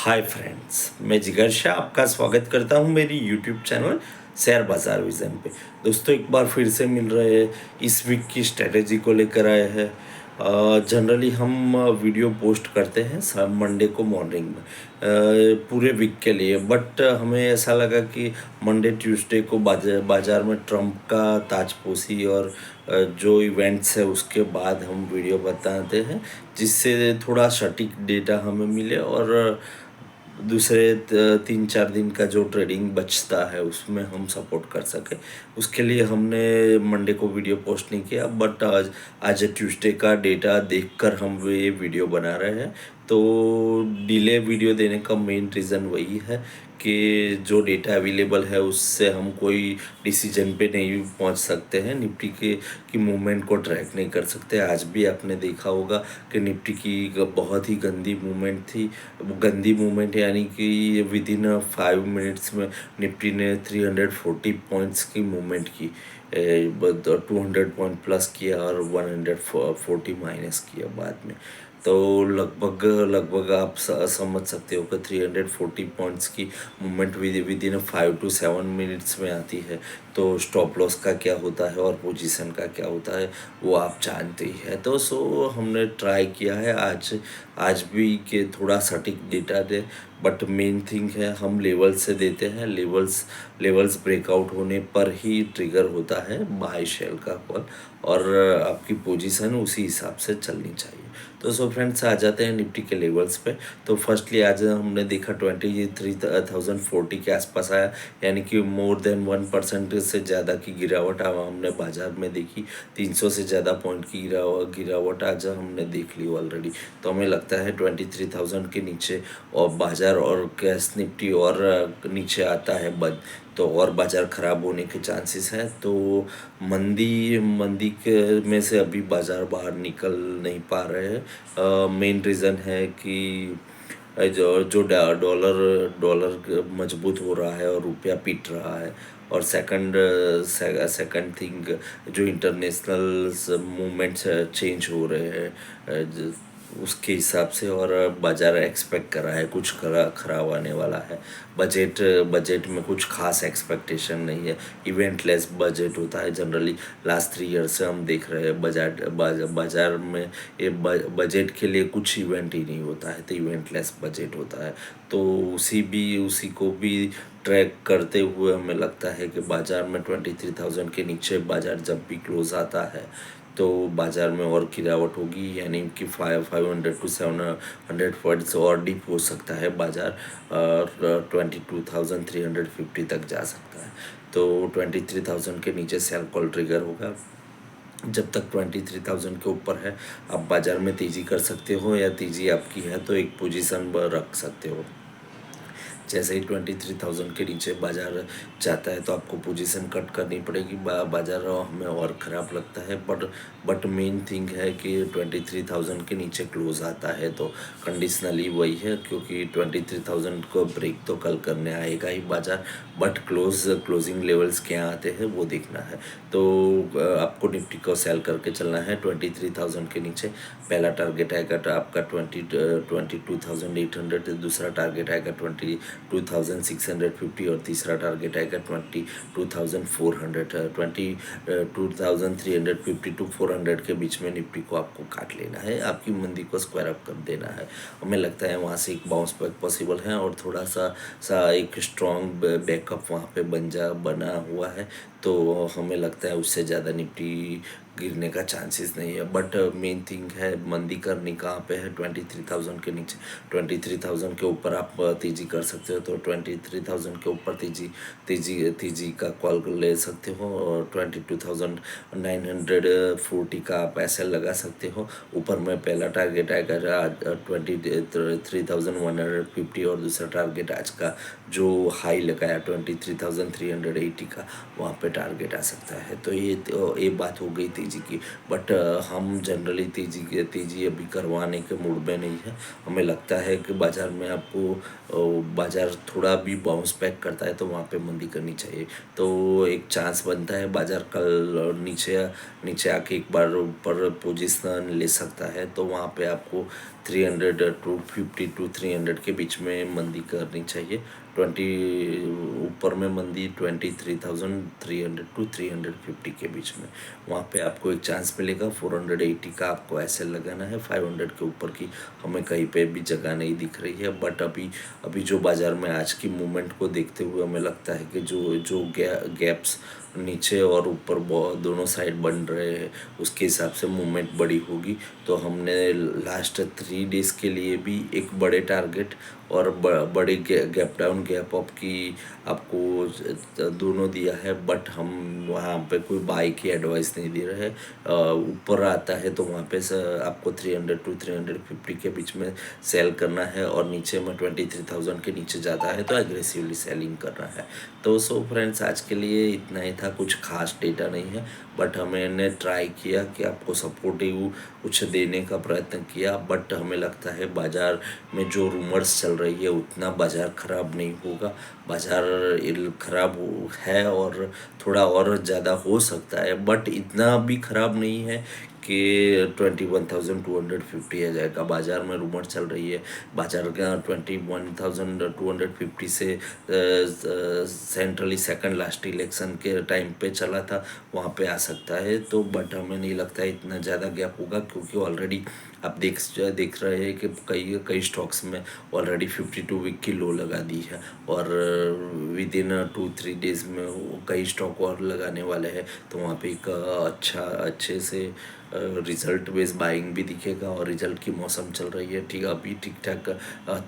Hi friends, मैं जिगर शाह आपका स्वागत करता हूं मेरी यूट्यूब चैनल शेयर बाजार विज़न पे। दोस्तों, एक बार फिर से मिल रहे हैं, इस वीक की स्ट्रेटेजी को लेकर आए हैं। जनरली हम वीडियो पोस्ट करते हैं सब मंडे को मॉर्निंग में पूरे वीक के लिए, बट हमें ऐसा लगा कि मंडे ट्यूसडे को बाजार में ट्रम्प का ताजपोशी और जो इवेंट्स है उसके बाद हम वीडियो बताते हैं, जिससे थोड़ा सटीक डेटा हमें मिले और दूसरे 3-4 दिन का जो ट्रेडिंग बचता है उसमें हम सपोर्ट कर सकें। उसके लिए हमने मंडे को वीडियो पोस्ट नहीं किया, बट आज ट्यूसडे का डेटा देखकर हम ये वीडियो बना रहे हैं। तो डिले वीडियो देने का मेन रीज़न वही है कि जो डेटा अवेलेबल है उससे हम कोई डिसीजन पे नहीं पहुंच सकते हैं। निफ्टी के की मूवमेंट को ट्रैक नहीं कर सकते। आज भी आपने देखा होगा कि निफ्टी की बहुत ही गंदी मूवमेंट थी। गंदी मूवमेंट यानी कि विद इन 5 मिनट्स में निफ्टी ने 340 पॉइंट्स की मूवमेंट की, 200 पॉइंट प्लस किया और 140 माइनस किया बाद में। तो लगभग लगभग आप समझ सकते हो कि 340 पॉइंट्स की movement with in 5 to 7 minutes में आती है। तो स्टॉप लॉस का क्या होता है और पोजीशन का क्या होता है वो आप जानते ही है। तो हमने ट्राई किया है आज भी कि थोड़ा सटीक data they, but main thing है हम लेवल से देते हैं। लेवल्स ब्रेकआउट होने पर ही ट्रिगर होता है बाय शेल का कॉल, और आपकी पोजीशन उसी हिसाब से चलनी चाहिए। तो फ्रेंड्स, आ जाते हैं निफ्टी के लेवल्स पे। तो फर्स्टली आज हमने देखा 23,040 के आसपास आया, यानी कि मोर देन 1% से ज़्यादा की गिरावट हमने बाजार में देखी। 300 से ज़्यादा पॉइंट की गिरावट आज हमने देख ली ऑलरेडी। तो हमें लगता है 23,000 के नीचे और बाजार और कैश निफ्टी और नीचे आता है तो और बाज़ार ख़राब होने के चांसेस हैं। तो मंदी के में से अभी बाज़ार बाहर निकल नहीं पा रहे हैं। मेन रीज़न है कि डॉलर मजबूत हो रहा है और रुपया पीट रहा है। और सेकंड थिंग, जो इंटरनेशनल मूवमेंट्स चेंज हो रहे हैं उसके हिसाब से, और बाज़ार एक्सपेक्ट कर रहा है कुछ खराब आने वाला है। बजट में कुछ खास एक्सपेक्टेशन नहीं है। इवेंटलेस बजट होता है जनरली। लास्ट 3 ईयर से हम देख रहे हैं बाजार में ये बजट के लिए कुछ इवेंट ही नहीं होता है, तो इवेंटलेस बजट होता है। तो उसी को भी ट्रैक करते हुए हमें लगता है कि बाज़ार में 23,000 के नीचे बाज़ार जब भी क्लोज आता है तो बाज़ार में और गिरावट होगी, यानी कि 500 to 700 पॉइंट्स और डीप हो सकता है बाज़ार, और 22,350 तक जा सकता है। तो 23,000 के नीचे सेल कॉल ट्रिगर होगा। जब तक 23,000 के ऊपर है आप बाज़ार में तेज़ी कर सकते हो, या तेज़ी आपकी है तो एक पोजीशन रख सकते हो। जैसे ही 23,000 के नीचे बाज़ार जाता है तो आपको पोजीशन कट करनी पड़ेगी। बाज़ार हमें और ख़राब लगता है, बट मेन थिंग है कि 23,000 के नीचे क्लोज आता है तो कंडीशनली वही है, क्योंकि 23,000 को ब्रेक तो कल करने आएगा ही बाज़ार, बट क्लोजिंग लेवल्स क्या आते हैं वो देखना है। तो आपको निफ्टी को सेल करके चलना है 23,000 के नीचे। पहला टारगेट आएगा आपका 22,800, दूसरा टारगेट आएगा 22,650 और तीसरा टारगेट आएगा 22,400। 22,350 to 400 के बीच में निफ्टी को आपको काट लेना है, आपकी मंदी को स्क्वायर अप कर देना है। हमें लगता है वहाँ से एक बाउंस बैक पॉसिबल है, और थोड़ा सा एक स्ट्रॉन्ग बैकअप वहाँ पे बना हुआ है। तो हमें लगता है उससे ज़्यादा निफ्टी गिरने का चांसेस नहीं है। बट मेन थिंग है मंदी करनी कहाँ पे है, 23,000 के नीचे। 23,000 के ऊपर आप तेज़ी कर सकते हो, तो 23,000 के ऊपर तेज़ी का कॉल ले सकते हो, और 22,940 का आप ऐसे लगा सकते हो। ऊपर में पहला टारगेट आएगा 23,150, और दूसरा टारगेट आज का जो हाई लगाया 23,380 का, वहाँ पे टारगेट आ सकता है। तो ये बात हो गई तेज़ी की। बट हम जनरली तेज़ी अभी करवाने के मूड में नहीं है। हमें लगता है कि बाज़ार में आपको बाज़ार थोड़ा भी बाउंस बैक करता है तो वहाँ पे मंदी करनी चाहिए। तो एक चांस बनता है बाज़ार कल नीचे आके एक बार ऊपर पोजीशन ले सकता है, तो वहाँ पे आपको 300 के बीच में मंदी करनी चाहिए। 20 ऊपर में मंदी 23,300 to 350 के बीच में, वहाँ पे आपको एक चांस मिलेगा। 480 का आपको ऐसे लगाना है। 500 के ऊपर की हमें कहीं पे भी जगह नहीं दिख रही है। बट अभी जो बाज़ार में आज की मूवमेंट को देखते हुए हमें लगता है कि जो जो गैप्स नीचे और ऊपर दोनों साइड बन रहे हैं, उसके हिसाब से मूवमेंट बड़ी होगी। तो हमने लास्ट 3 डेज़ के लिए भी एक बड़े टारगेट और बड़े गैप डाउन गैप अप की आपको दोनों दिया है। बट हम वहाँ पे कोई बाई की एडवाइस नहीं दे रहे हैं। ऊपर आता है तो वहाँ पे आपको 300 to 350 के बीच में सेल करना है, और नीचे में 23,000 के नीचे जाता है तो एग्रेसिवली सेलिंग करना है। तो फ्रेंड्स, आज के लिए इतना ही था। कुछ खास डेटा नहीं है, बट हमने ट्राई किया कि आपको सपोर्टिव कुछ देने का प्रयत्न किया। बट हमें लगता है बाज़ार में जो रूमर्स चल रही है उतना बाज़ार ख़राब नहीं होगा। बाज़ार ख़राब है और थोड़ा और ज़्यादा हो सकता है, बट इतना भी ख़राब नहीं है कि 21,250 आ जाएगा। बाज़ार में रूमर चल रही है बाज़ार का 21,250 से सेंट्रली सेकंड लास्ट इलेक्शन के टाइम पे चला था, वहाँ पे आ सकता है। तो बट हमें नहीं लगता है इतना ज़्यादा गैप होगा, क्योंकि ऑलरेडी आप देख रहे हैं कि कई स्टॉक्स में ऑलरेडी 52 वीक की लो लगा दी है, और विद इन 2-3 डेज़ में कई स्टॉक और लगाने वाले हैं। तो वहाँ पे एक अच्छे से रिज़ल्ट बेस्ड बाइंग भी दिखेगा, और रिज़ल्ट की मौसम चल रही है ठीक। अभी ठीक ठाक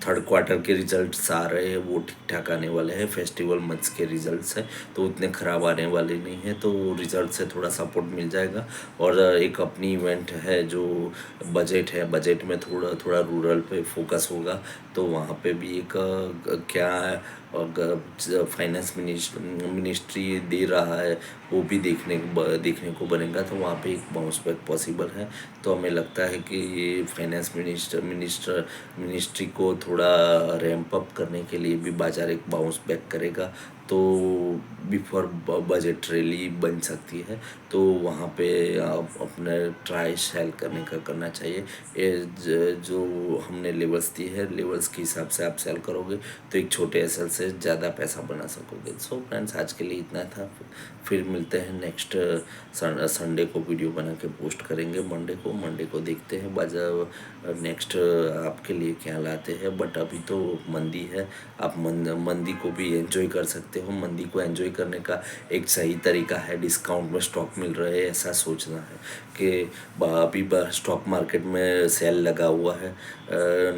थर्ड क्वार्टर के रिज़ल्ट्स आ रहे हैं, वो ठीक ठाक आने वाले हैं। फेस्टिवल मंथ्स के रिज़ल्ट्स हैं तो उतने ख़राब आने वाले नहीं हैं, तो रिज़ल्ट से थोड़ा सपोर्ट मिल जाएगा। और एक अपनी इवेंट है जो बजट है, बजट में थोड़ा रूरल पे फोकस होगा। तो वहाँ पे भी एक क्या फाइनेंस मिनिस्ट्री दे रहा है वो भी देखने को बनेगा। तो वहाँ पे एक बाउंस बैक पॉसिबल है। तो हमें लगता है कि ये फाइनेंस मिनिस्ट्री को थोड़ा रैंप अप करने के लिए भी बाज़ार एक बाउंस बैक करेगा, तो बिफोर बजट रैली बन सकती है। तो वहाँ पे आप अपने ट्राई सेल करना चाहिए। जो हमने लेवल्स दी है, लेवल्स के हिसाब से आप सेल करोगे तो एक छोटे एसएल से ज़्यादा पैसा बना सकोगे। सो फ्रेंड्स, आज के लिए इतना था। फिर मिलते हैं नेक्स्ट संडे को, वीडियो बना के पोस्ट करेंगे। मंडे को देखते हैं बाजार नेक्स्ट आपके लिए क्या लाते हैं। बट अभी तो मंदी है, आप मंदी को भी एंजॉय कर सकते हो। मंदी को एंजॉय करने का एक सही तरीका है डिस्काउंट में स्टॉक मिल रहे हैं ऐसा सोचना है कि अभी स्टॉक मार्केट में सेल लगा हुआ है,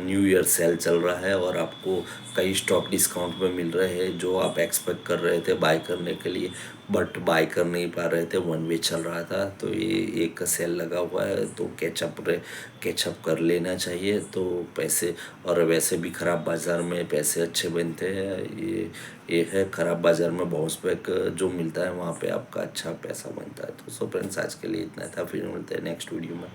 न्यू ईयर सेल चल रहा है, और आपको कई स्टॉक डिस्काउंट में मिल रहे हैं जो आप एक्सपेक्ट कर रहे थे बाय करने के लिए, बट बाय कर नहीं पा रहे थे, वन वे चल रहा था। तो ये एक सेल लगा हुआ है, तो कैचअप कर लेना चाहिए। तो पैसे, और वैसे भी ख़राब बाज़ार में पैसे अच्छे बनते हैं। ये है ख़राब बाज़ार में बाउंस बैक जो मिलता है वहाँ पे आपका अच्छा पैसा बनता है। तो फ्रेंड्स, आज के लिए इतना था। फिर मिलते हैं नेक्स्ट वीडियो में।